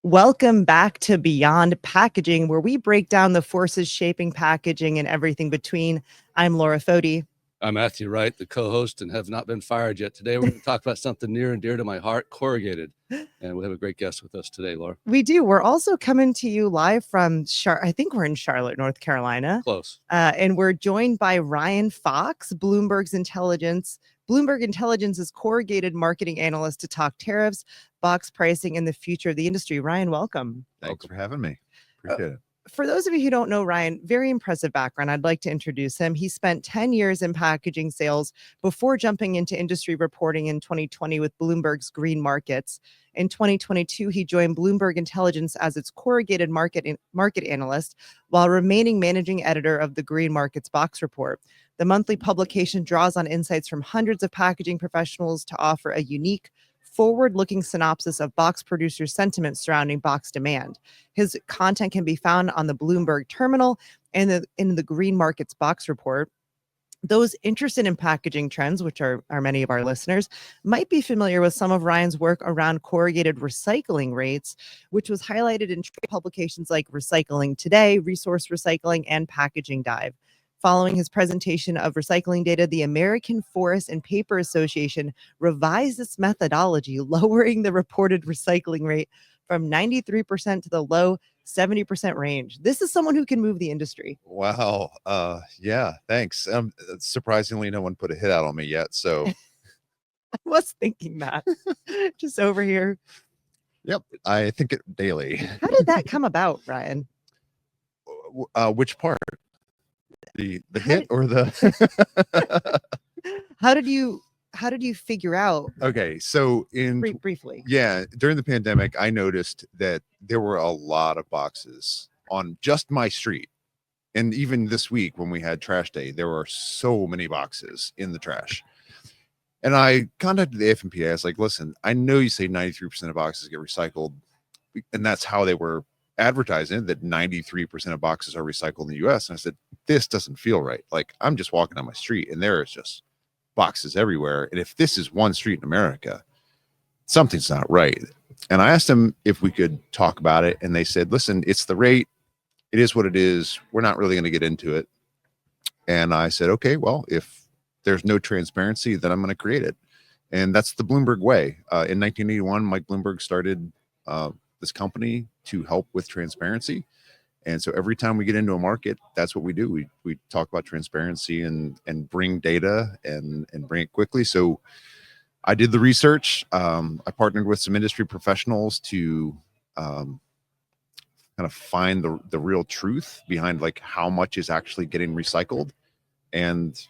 Welcome back to Beyond Packaging, where we break down the forces shaping packaging and everything between. I'm Laura Foti. I'm Matthew Wright, the co-host, and have not been fired yet. Today, we're going to talk about something near and dear to my heart, Corrugated. And we have a great guest with us today, Laura. We do. We're also coming to you live from, I think we're in Charlotte, North Carolina. Close. And we're joined by Ryan Fox, Bloomberg Intelligence's corrugated marketing analyst, to talk tariffs, box pricing, and the future of the industry. Ryan, welcome. Thanks for having me. Appreciate it. For those of you who don't know Ryan, very impressive background. I'd like to introduce him. He spent 10 years in packaging sales before jumping into industry reporting in 2020 with Bloomberg's Green Markets. In 2022, he joined Bloomberg Intelligence as its corrugated market analyst, while remaining managing editor of the Green Markets Box Report. The monthly publication draws on insights from hundreds of packaging professionals to offer a unique, forward-looking synopsis of box producers' sentiment surrounding box demand. His content can be found on the Bloomberg Terminal and in the Green Markets Box Report. Those interested in packaging trends, which are many of our listeners, might be familiar with some of Ryan's work around corrugated recycling rates, which was highlighted in trade publications like Recycling Today, Resource Recycling, and Packaging Dive. Following his presentation of recycling data, the American Forest and Paper Association revised its methodology, lowering the reported recycling rate from 93% to the low 70% range. This is someone who can move the industry. Wow. Yeah, thanks. Surprisingly, no one put a hit out on me yet. So I was thinking that just over here. Yep. I think it daily. How did that come about, Ryan? Which part? The hit or the How did you figure out? Okay, so briefly. Yeah, during the pandemic, I noticed that there were a lot of boxes on just my street. And even this week when we had trash day, there were so many boxes in the trash. And I contacted the AF&PA. I was like, listen, I know you say 93% of boxes get recycled, and that's how they were advertising, that 93% of boxes are recycled in the US. And I said, this doesn't feel right. Like, I'm just walking on my street and there is just boxes everywhere. And if this is one street in America, something's not right. And I asked them if we could talk about it. And they said, listen, it's the rate. It is what it is. We're not really going to get into it. And I said, okay, well, if there's no transparency, then I'm going to create it. And that's the Bloomberg way. In 1981, Mike Bloomberg started this company to help with transparency. And so every time we get into a market, that's what we do. We talk about transparency and bring data and bring it quickly. So I did the research. I partnered with some industry professionals to kind of find the real truth behind like how much is actually getting recycled. And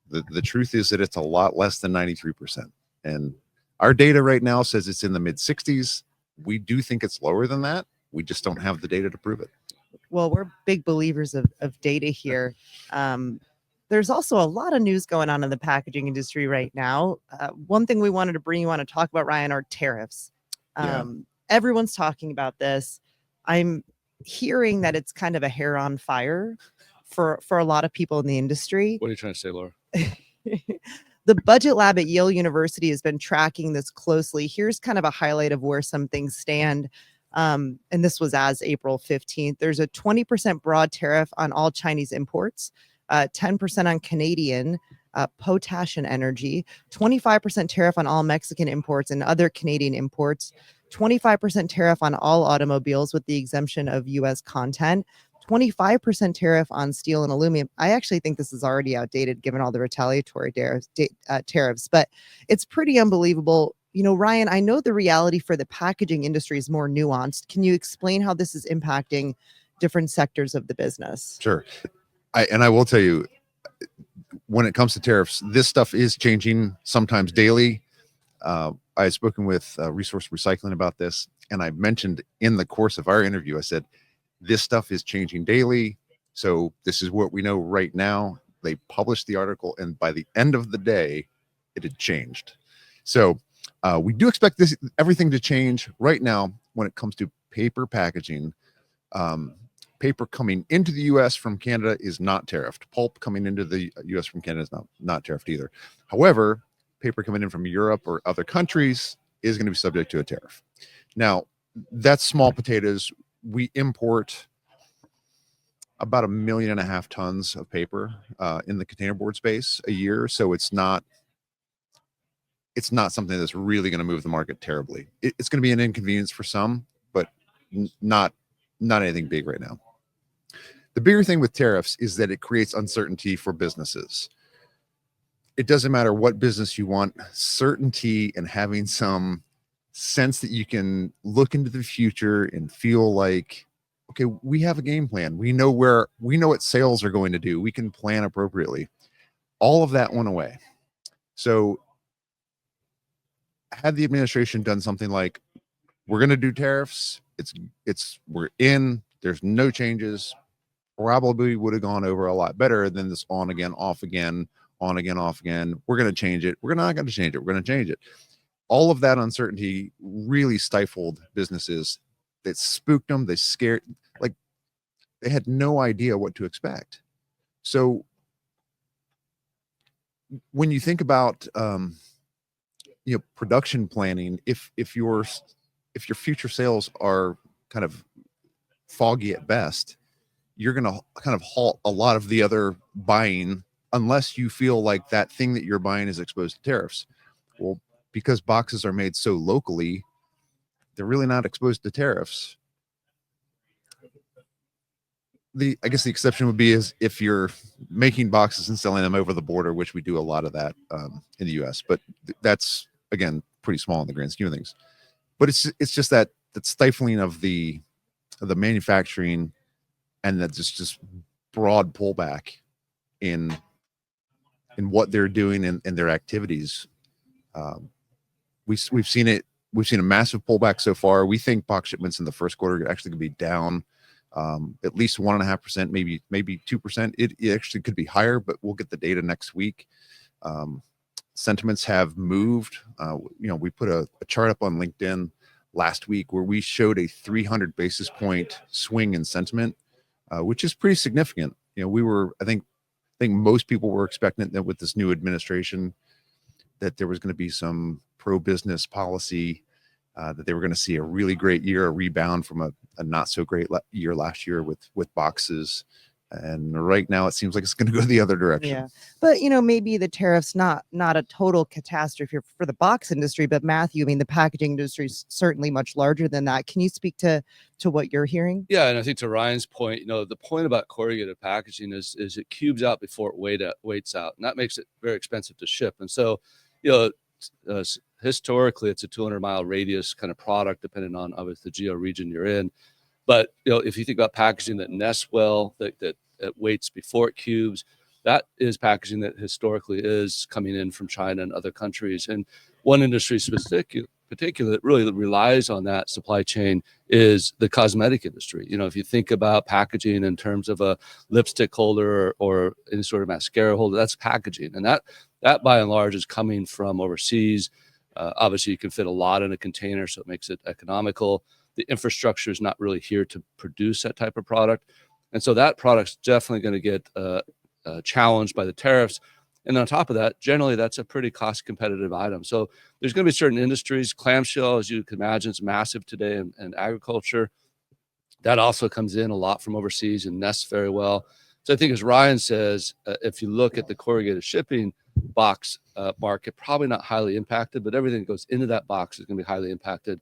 the truth is that it's a lot less than 93%. And our data right now says it's in the mid 60s. We do think it's lower than that. We just don't have the data to prove it. Well, we're big believers of data here. There's also a lot of news going on in the packaging industry right now. One thing we wanted to bring you on to talk about, Ryan, are tariffs. Everyone's talking about this. I'm hearing that it's kind of a hair on fire for a lot of people in the industry. What are you trying to say, Laura? The Budget Lab at Yale University has been tracking this closely. Here's kind of a highlight of where some things stand. And this was as April 15th. There's a 20% broad tariff on all Chinese imports, 10% on Canadian potash and energy, 25% tariff on all Mexican imports and other Canadian imports, 25% tariff on all automobiles with the exemption of U.S. content, 25% tariff on steel and aluminum. I actually think this is already outdated given all the retaliatory tariffs, but it's pretty unbelievable. You know, Ryan, I know the reality for the packaging industry is more nuanced. Can you explain how this is impacting different sectors of the business? Sure. I will tell you, when it comes to tariffs, this stuff is changing sometimes daily. I've spoken with Resource Recycling about this, and I mentioned in the course of our interview, I said, this stuff is changing daily. So this is what we know right now. They published the article, and by the end of the day, it had changed. So we do expect everything to change right now when it comes to paper packaging. Paper coming into the U.S. from Canada is not tariffed. Pulp coming into the U.S. from Canada is not tariffed either. However, paper coming in from Europe or other countries is going to be subject to a tariff. Now, that's small potatoes. We import about 1.5 million tons of paper in the containerboard space a year. So it's not something that's really going to move the market terribly. It's going to be an inconvenience for some, but not anything big right now. The bigger thing with tariffs is that it creates uncertainty for businesses. It doesn't matter what business you want, certainty and having some sense that you can look into the future and feel like, okay, we have a game plan. We know what sales are going to do. We can plan appropriately. All of that went away. So had the administration done something like, we're going to do tariffs, we're in, there's no changes, probably would have gone over a lot better than this on again, off again, on again, off again. We're going to change it. We're not going to change it. We're going to change it. All of that uncertainty really stifled businesses. That spooked them. They scared, like they had no idea what to expect. So when you think about, production planning, if your future sales are kind of foggy at best, you're going to kind of halt a lot of the other buying unless you feel like that thing that you're buying is exposed to tariffs. Well, because boxes are made so locally, they're really not exposed to tariffs. I guess the exception would be is if you're making boxes and selling them over the border, which we do a lot of that in the US, but that's again pretty small in the grand scheme of things. But it's just that stifling of the manufacturing, and that's just broad pullback in what they're doing in their activities. We've seen it. We've seen a massive pullback so far. We think box shipments in the first quarter are actually going to be down at least 1.5%, maybe 2%. It actually could be higher, but we'll get the data next week. Sentiments have moved. We put a chart up on LinkedIn last week where we showed a 300 basis point swing in sentiment, which is pretty significant. We were, I think most people were expecting that with this new administration, that there was going to be some pro-business policy, that they were going to see a really great year, a rebound from a not so great year last year with boxes. And right now it seems like it's going to go the other direction. Yeah. But, maybe the tariffs, not a total catastrophe for the box industry, but Matthew, I mean, the packaging industry is certainly much larger than that. Can you speak to what you're hearing? Yeah. And I think to Ryan's point, the point about corrugated packaging is it cubes out before it weights out. And that makes it very expensive to ship. And so, historically it's a 200-mile radius kind of product, depending on obviously the geo region you're in. But if you think about packaging that nests well, that waits before it cubes, that is packaging that historically is coming in from China and other countries. And one industry particular that really relies on that supply chain is the cosmetic industry. If you think about packaging in terms of a lipstick holder or any sort of mascara holder, that's packaging, and that by and large is coming from overseas. Obviously, you can fit a lot in a container, so it makes it economical. The infrastructure is not really here to produce that type of product. And so that product's definitely going to get challenged by the tariffs. And on top of that, generally, that's a pretty cost competitive item. So there's going to be certain industries, clamshell, as you can imagine, is massive today in agriculture. That also comes in a lot from overseas and nests very well. So I think, as Ryan says, if you look at the corrugated shipping box market, probably not highly impacted, but everything that goes into that box is going to be highly impacted.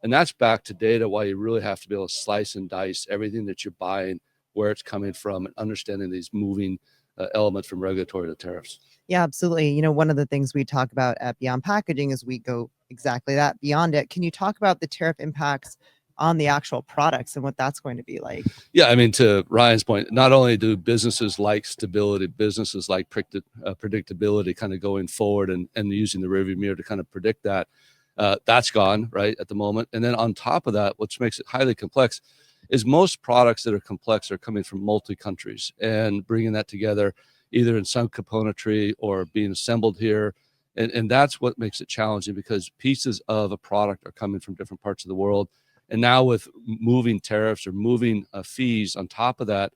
And that's back to data, why you really have to be able to slice and dice everything that you're buying, where it's coming from, and understanding these moving elements from regulatory to tariffs. Yeah, absolutely. One of the things we talk about at Beyond Packaging is we go exactly that, beyond it. Can you talk about the tariff impacts on the actual products and what that's going to be like? Yeah, I mean, to Ryan's point, not only do businesses like stability, businesses like predictability kind of going forward and using the rearview mirror to kind of predict that. That's gone right at the moment. And then on top of that, which makes it highly complex, is most products that are complex are coming from multi-countries, and bringing that together either in some componentry or being assembled here. And that's what makes it challenging, because pieces of a product are coming from different parts of the world. And now with moving tariffs or moving fees on top of that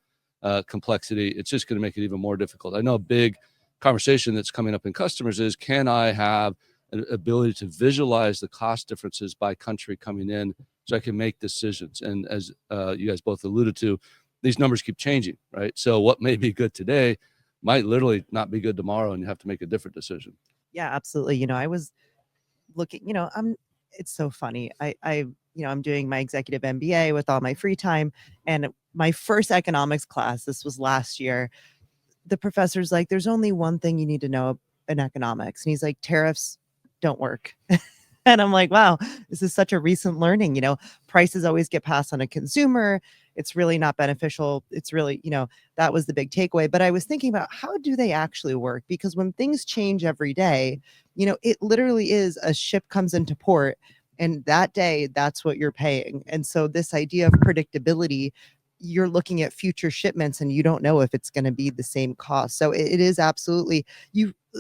complexity, it's just going to make it even more difficult. I know a big conversation that's coming up in customers is, can I have an ability to visualize the cost differences by country coming in so I can make decisions. And as you guys both alluded to, these numbers keep changing, right? So what may be good today might literally not be good tomorrow, and you have to make a different decision. Yeah, absolutely. I was looking, it's so funny. I'm doing my executive MBA with all my free time. And my first economics class, this was last year, the professor's like, there's only one thing you need to know in economics. And he's like, tariffs don't work. And I'm like, wow, this is such a recent learning. Prices always get passed on to consumer. It's really not beneficial. It's really, that was the big takeaway. But I was thinking about, how do they actually work? Because when things change every day, it literally is a ship comes into port, and that day, that's what you're paying. And so this idea of predictability, you're looking at future shipments and you don't know if it's going to be the same cost. So it is absolutely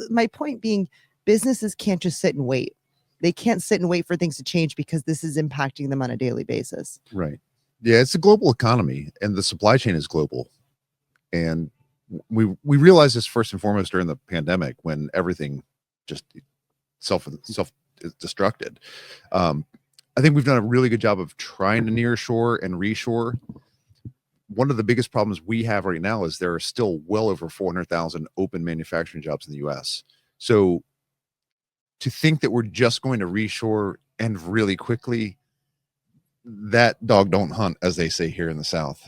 my point being, businesses can't just sit and wait. They can't sit and wait for things to change, because this is impacting them on a daily basis. Right. Yeah, it's a global economy, and the supply chain is global. And we realized this first and foremost during the pandemic, when everything just self-destructed. I think we've done a really good job of trying to near shore and reshore. One of the biggest problems we have right now is there are still well over 400,000 open manufacturing jobs in the US. So to think that we're just going to reshore and really quickly, that dog don't hunt, as they say here in the South.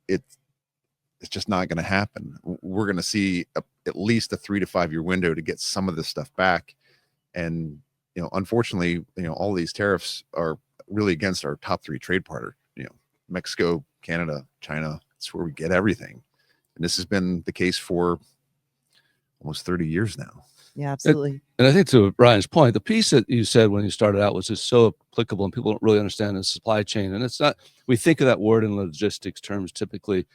It's just not going to happen. We're going to see at least a 3 to 5 year window to get some of this stuff back. And, unfortunately, all these tariffs are really against our top 3 trade partner, Mexico, Canada, China. It's where we get everything. And this has been the case for almost 30 years now. Yeah, absolutely. And I think, to Ryan's point, the piece that you said when you started out was just so applicable, and people don't really understand the supply chain. And it's not, we think of that word in logistics terms typically,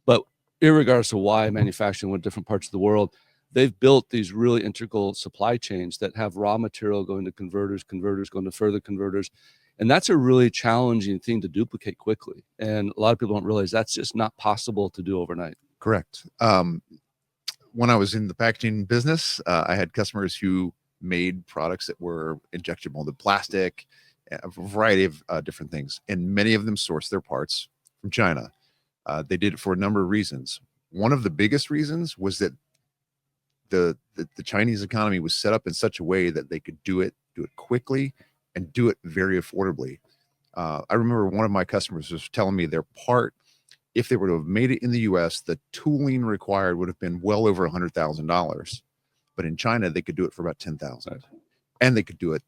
but irregardless of why manufacturing went different parts of the world, they've built these really integral supply chains that have raw material going to converters going to further converters. And that's a really challenging thing to duplicate quickly. And a lot of people don't realize that's just not possible to do overnight. Correct. When I was in the packaging business, I had customers who made products that were injection molded plastic, a variety of different things. And many of them sourced their parts from China. They did it for a number of reasons. One of the biggest reasons was that the Chinese economy was set up in such a way that they could do it quickly and do it very affordably. I remember one of my customers was telling me their part, if they were to have made it in the US, the tooling required would have been well over $100,000. But in China, they could do it for about $10,000. And they could do it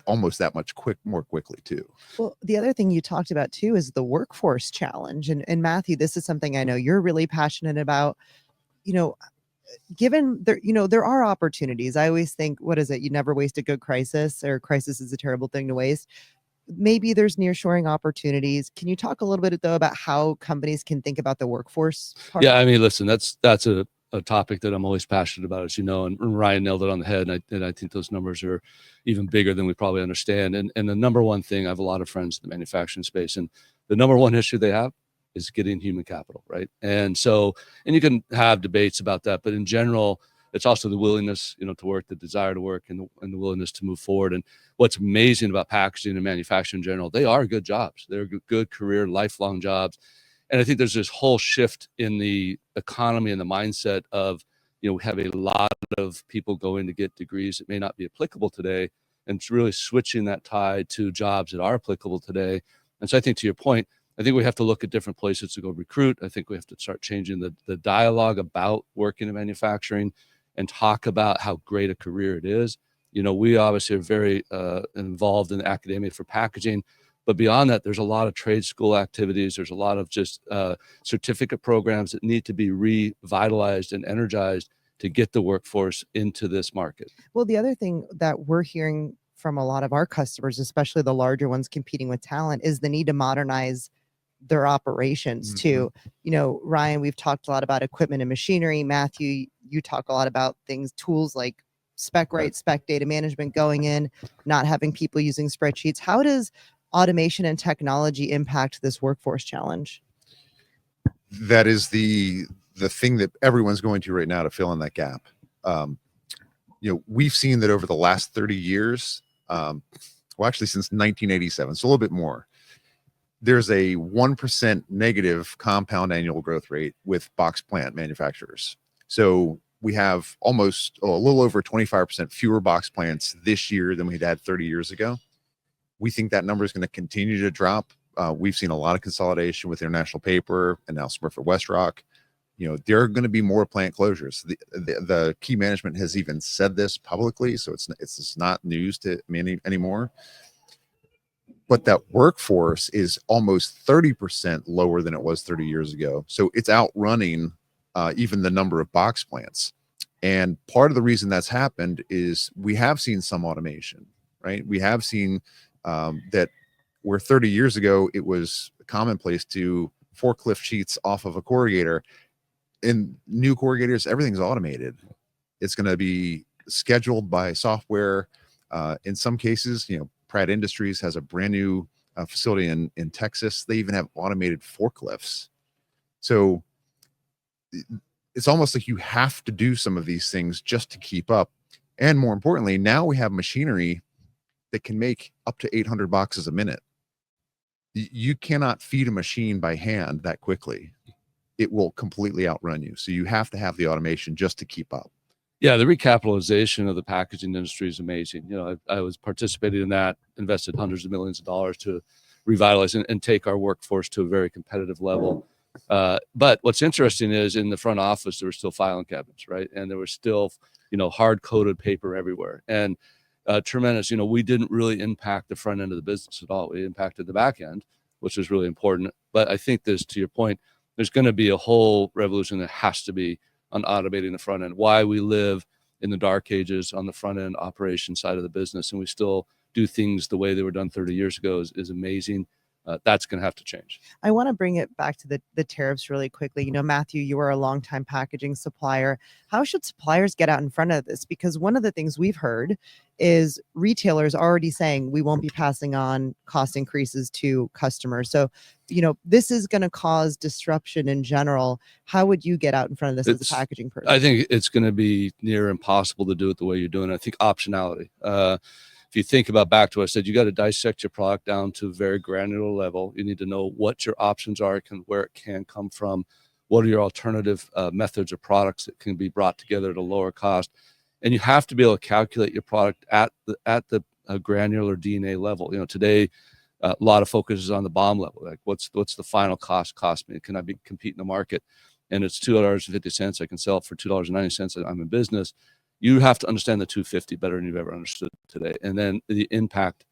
almost that much more quickly too. Well, the other thing you talked about too is the workforce challenge. And Matthew, this is something I know you're really passionate about. Given there are opportunities. I always think, what is it? You never waste a good crisis, or crisis is a terrible thing to waste. Maybe there's nearshoring opportunities. Can you talk a little bit though about how companies can think about the workforce part? Yeah, I mean, listen, that's a topic that I'm always passionate about, as you know, and Ryan nailed it on the head. And I think those numbers are even bigger than we probably understand. And the number one thing, I have a lot of friends in the manufacturing space, and the number one issue they have is getting human capital, right? And so, and you can have debates about that, but in general, it's also the willingness, to work, the desire to work, and the willingness to move forward. And what's amazing about packaging and manufacturing in general, they are good jobs. They're good career, lifelong jobs. And I think there's this whole shift in the economy and the mindset of, we have a lot of people going to get degrees that may not be applicable today, and it's really switching that tide to jobs that are applicable today. And so I think, to your point, I think we have to look at different places to go recruit. I think we have to start changing the dialogue about working in manufacturing and talk about how great a career it is. We obviously are very involved in academia for packaging, but beyond that, there's a lot of trade school activities. There's a lot of just certificate programs that need to be revitalized and energized to get the workforce into this market. Well, the other thing that we're hearing from a lot of our customers, especially the larger ones competing with talent, is the need to modernize their operations too. Ryan, we've talked a lot about equipment and machinery. Matthew, you talk a lot about tools like spec data management going in, not having people using spreadsheets. How does automation and technology impact this workforce challenge? That is the thing that everyone's going to right now to fill in that gap. We've seen that over the last 30 years, well, actually since 1987, so a little bit more. There's a 1% negative compound annual growth rate with box plant manufacturers. So we have almost a little over 25% fewer box plants this year than we'd had 30 years ago. We think that number is going to continue to drop. We've seen a lot of consolidation with International Paper and now Smurfit Westrock. You know, there are going to be more plant closures. The key management has even said this publicly, so it's just not news to me anymore. But that workforce is almost 30% lower than it was 30 years ago. So it's outrunning even the number of box plants. And part of the reason that's happened is we have seen some automation, right? We have seen that where 30 years ago it was commonplace to forklift sheets off of a corrugator. In new corrugators, everything's automated. It's going to be scheduled by software. In some cases, you know, Pratt Industries has a brand new facility in Texas. They even have automated forklifts. So it's almost like you have to do some of these things just to keep up. And more importantly, now we have machinery that can make up to 800 boxes a minute. You cannot feed a machine by hand that quickly. It will completely outrun you. So you have to have the automation just to keep up. Yeah, the recapitalization of the packaging industry is amazing. You know, I was participating in that, invested hundreds of millions of dollars to revitalize and take our workforce to a very competitive level. But what's interesting is in the front office, there were still filing cabinets, right? And there was still, you know, hard-coded paper everywhere. And tremendous, you know, we didn't really impact the front end of the business at all. We impacted the back end, which was really important. But I think this, to your point, there's going to be a whole revolution that has to be on automating the front end. Why we live in the dark ages on the front end operation side of the business, and we still do things the way they were done 30 years ago is amazing. That's going to have to change. I want to bring it back to the tariffs really quickly. You know, Matthew, you are a longtime packaging supplier. How should suppliers get out in front of this? Because one of the things we've heard is retailers already saying we won't be passing on cost increases to customers. So, you know, this is going to cause disruption in general. How would you get out in front of this as a packaging person? I think it's going to be near impossible to do it the way you're doing. I think optionality. If you think about back to what I said, you got to dissect your product down to a very granular level. You need to know what your options are, where it can come from, what are your alternative methods or products that can be brought together at a lower cost, and you have to be able to calculate your product at the granular DNA level. You know, today a lot of focus is on the BOM level, like what's the final cost me? Can I compete in the market? And it's $2.50. I can sell it for $2.90. I'm in business. You have to understand the 250 better than you've ever understood today. And then the impact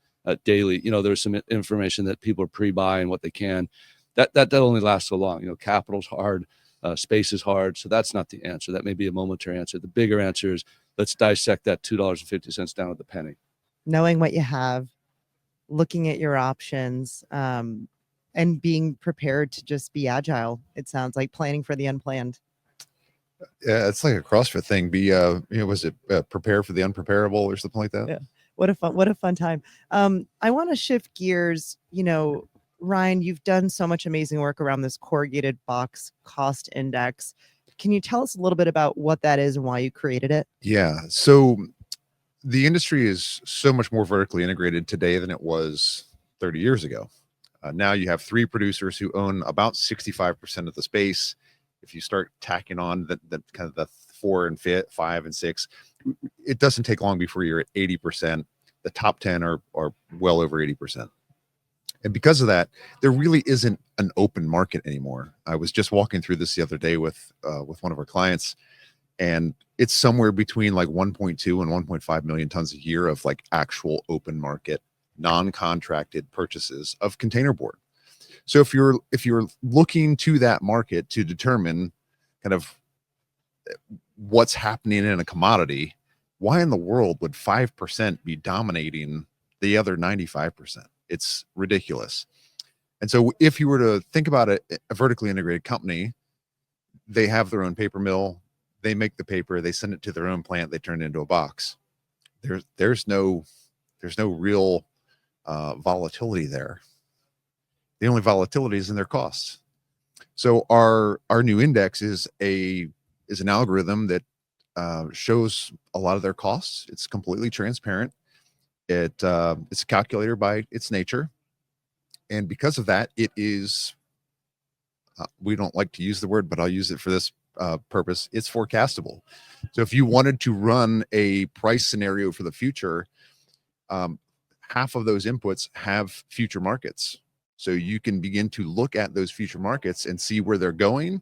daily, you know, there's some information that people are pre-buying what they can. That only lasts so long. You know, capital's hard, space is hard. So that's not the answer. That may be a momentary answer. The bigger answer is let's dissect that $2.50 down to the penny. Knowing what you have, looking at your options, and being prepared to just be agile. It sounds like planning for the unplanned. Yeah, it's like a CrossFit thing. Be you know, was it prepare for the unpreparable or something like that? Yeah. What a fun time. I want to shift gears. You know, Ryan, you've done so much amazing work around this corrugated box cost index. Can you tell us a little bit about what that is and why you created it? Yeah. So the industry is so much more vertically integrated today than it was 30 years ago. Now you have 3 producers who own about 65% of the space. If you start tacking on the kind of the 4 and 5 and 6, it doesn't take long before you're at 80%. The top 10 are well over 80%. And because of that, there really isn't an open market anymore. I was just walking through this the other day with one of our clients, and it's somewhere between like 1.2 and 1.5 million tons a year of like actual open market, non-contracted purchases of containerboard. So if you're looking to that market to determine kind of what's happening in a commodity, why in the world would 5% be dominating the other 95%? It's ridiculous. And so if you were to think about a vertically integrated company, they have their own paper mill, they make the paper, they send it to their own plant, they turn it into a box. There's no real volatility there. The only volatility is in their costs. So our new index is an algorithm that shows a lot of their costs. It's completely transparent, It's a calculator by its nature. And because of that, it is, we don't like to use the word, but I'll use it for this purpose. It's forecastable. So if you wanted to run a price scenario for the future, half of those inputs have future markets. So you can begin to look at those future markets and see where they're going.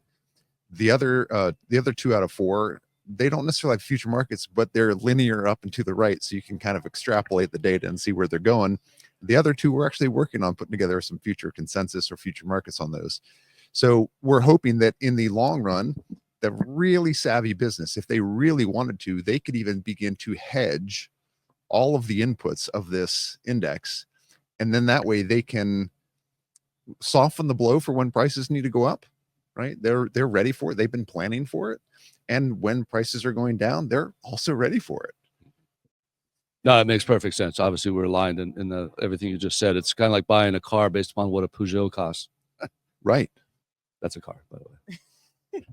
The other 2 out of 4, they don't necessarily have future markets, but they're linear up and to the right. So you can kind of extrapolate the data and see where they're going. The other 2, we're actually working on putting together some future consensus or future markets on those. So we're hoping that in the long run, the really savvy business, if they really wanted to, they could even begin to hedge all of the inputs of this index. And then that way they can soften the blow for when prices need to go up, right? They're ready for it. They've been planning for it. And when prices are going down, they're also ready for it. No, it makes perfect sense. Obviously, we're aligned in everything you just said. It's kind of like buying a car based upon what a Peugeot costs. Right. That's a car, by the way.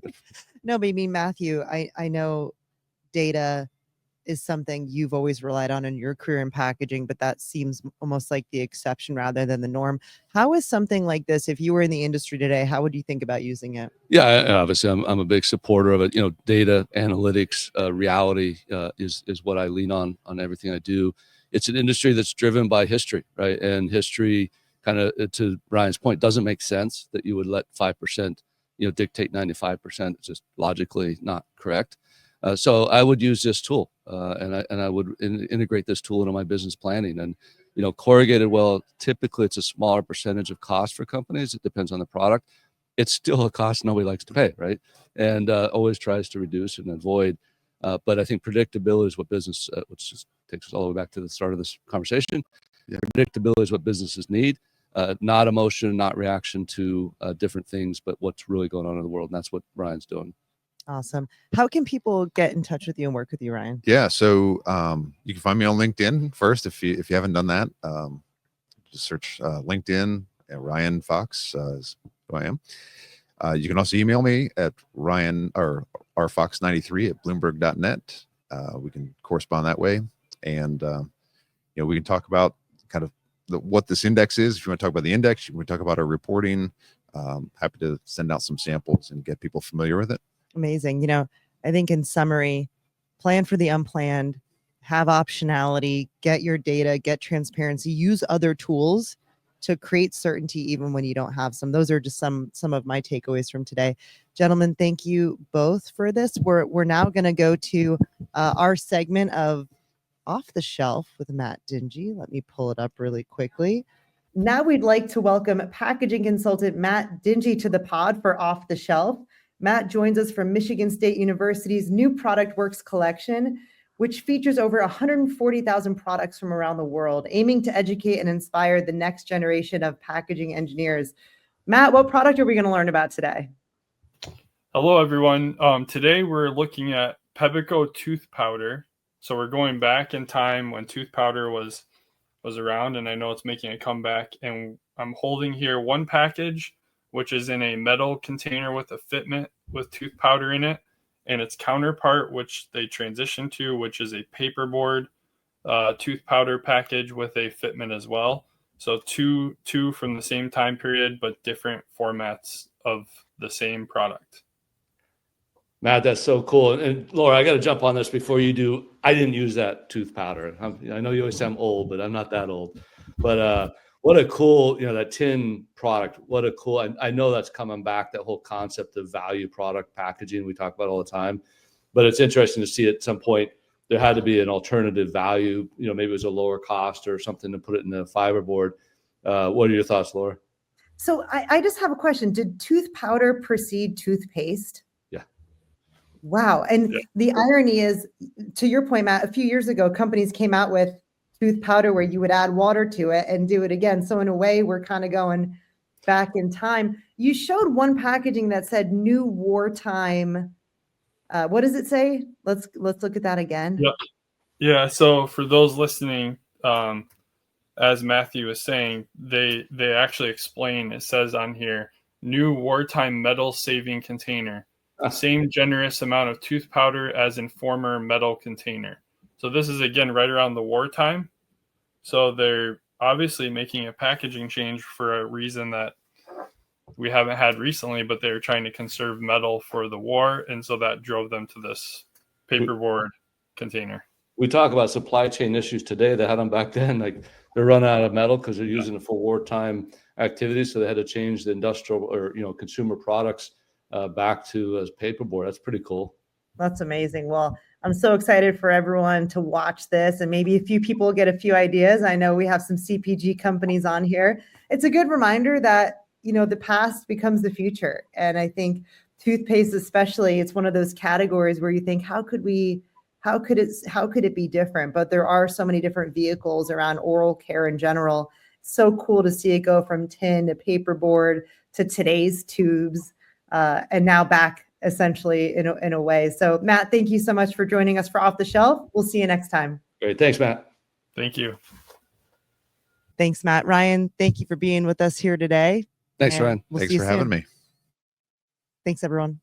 No, but I mean, Matthew, I know data is something you've always relied on in your career in packaging, but that seems almost like the exception rather than the norm. How is something like this, if you were in the industry today, how would you think about using it? Yeah, obviously, I'm a big supporter of it. Data analytics, reality is what I lean on everything I do. It's an industry that's driven by history, right? And history, kind of to Ryan's point, doesn't make sense that you would let 5%, dictate 95%. It's just logically not correct. So I would use this tool, and I would integrate this tool into my business planning. And corrugated, well, typically it's a smaller percentage of cost for companies. It depends on the product. It's still a cost nobody likes to pay, right? And always tries to reduce and avoid. But I think predictability is what business, which just takes us all the way back to the start of this conversation. Yeah. Predictability is what businesses need, not emotion, not reaction to different things, but what's really going on in the world. And that's what Ryan's doing. Awesome. How can people get in touch with you and work with you, Ryan? Yeah, so you can find me on LinkedIn first if you haven't done that. Just search LinkedIn. Ryan Fox is who I am. You can also email me at Ryan or rfox93 at bloomberg.net. We can correspond that way, and we can talk about kind of what this index is. If you want to talk about the index, we talk about our reporting. Happy to send out some samples and get people familiar with it. Amazing. I think in summary, plan for the unplanned, have optionality, get your data, get transparency, use other tools to create certainty even when you don't have some. Those are just some of my takeaways from today. Gentlemen, thank you both for this. We're now going to go to our segment of Off the Shelf with Matt Dingee. Let me pull it up really quickly. Now we'd like to welcome packaging consultant Matt Dingee to the pod for Off the Shelf. Matt joins us from Michigan State University's New Product Works collection, which features over 140,000 products from around the world, aiming to educate and inspire the next generation of packaging engineers. Matt, what product are we going to learn about today? Hello, everyone. Today we're looking at Pebico tooth powder. So we're going back in time when tooth powder was around, and I know it's making a comeback. And I'm holding here one package, which is in a metal container with a fitment with tooth powder in it, and its counterpart, which they transitioned to, which is a paperboard tooth powder package with a fitment as well. So two from the same time period, but different formats of the same product. Matt, that's so cool. And Laura, I got to jump on this before you do. I didn't use that tooth powder. I know you always say I'm old, but I'm not that old. But what a cool, that tin product. What a cool, I know that's coming back, that whole concept of value product packaging we talk about all the time. But it's interesting to see at some point there had to be an alternative value, maybe it was a lower cost or something to put it in a fiberboard. What are your thoughts, Laura? So I just have a question. Did tooth powder precede toothpaste? Yeah. Wow. And the irony is, to your point, Matt, a few years ago, companies came out with tooth powder where you would add water to it and do it again. So in a way, we're kind of going back in time. You showed one packaging that said new wartime. What does it say? Let's look at that again. Yeah. So for those listening, as Matthew was saying, they actually explain, it says on here, new wartime metal saving container. The same generous amount of tooth powder as in former metal container. So this is, again, right around the wartime. So they're obviously making a packaging change for a reason that we haven't had recently, but they're trying to conserve metal for the war. And so that drove them to this paperboard container. We talk about supply chain issues today. They had them back then. Like they're running out of metal because they're using it for wartime activities. So they had to change the industrial or consumer products back to as paperboard. That's pretty cool. That's amazing. Well, I'm so excited for everyone to watch this, and maybe a few people get a few ideas. I know we have some CPG companies on here. It's a good reminder that the past becomes the future, and I think toothpaste especially, it's one of those categories where you think, how could it be different? But there are so many different vehicles around oral care in general. So cool to see it go from tin to paperboard to today's tubes, and now back essentially in a way. So Matt, thank you so much for joining us for Off the Shelf. We'll see you next time. Great. Thanks, Matt. Thank you. Thanks, Matt. Ryan, thank you for being with us here today. Thanks, Ryan. Thanks for having me. Thanks, everyone.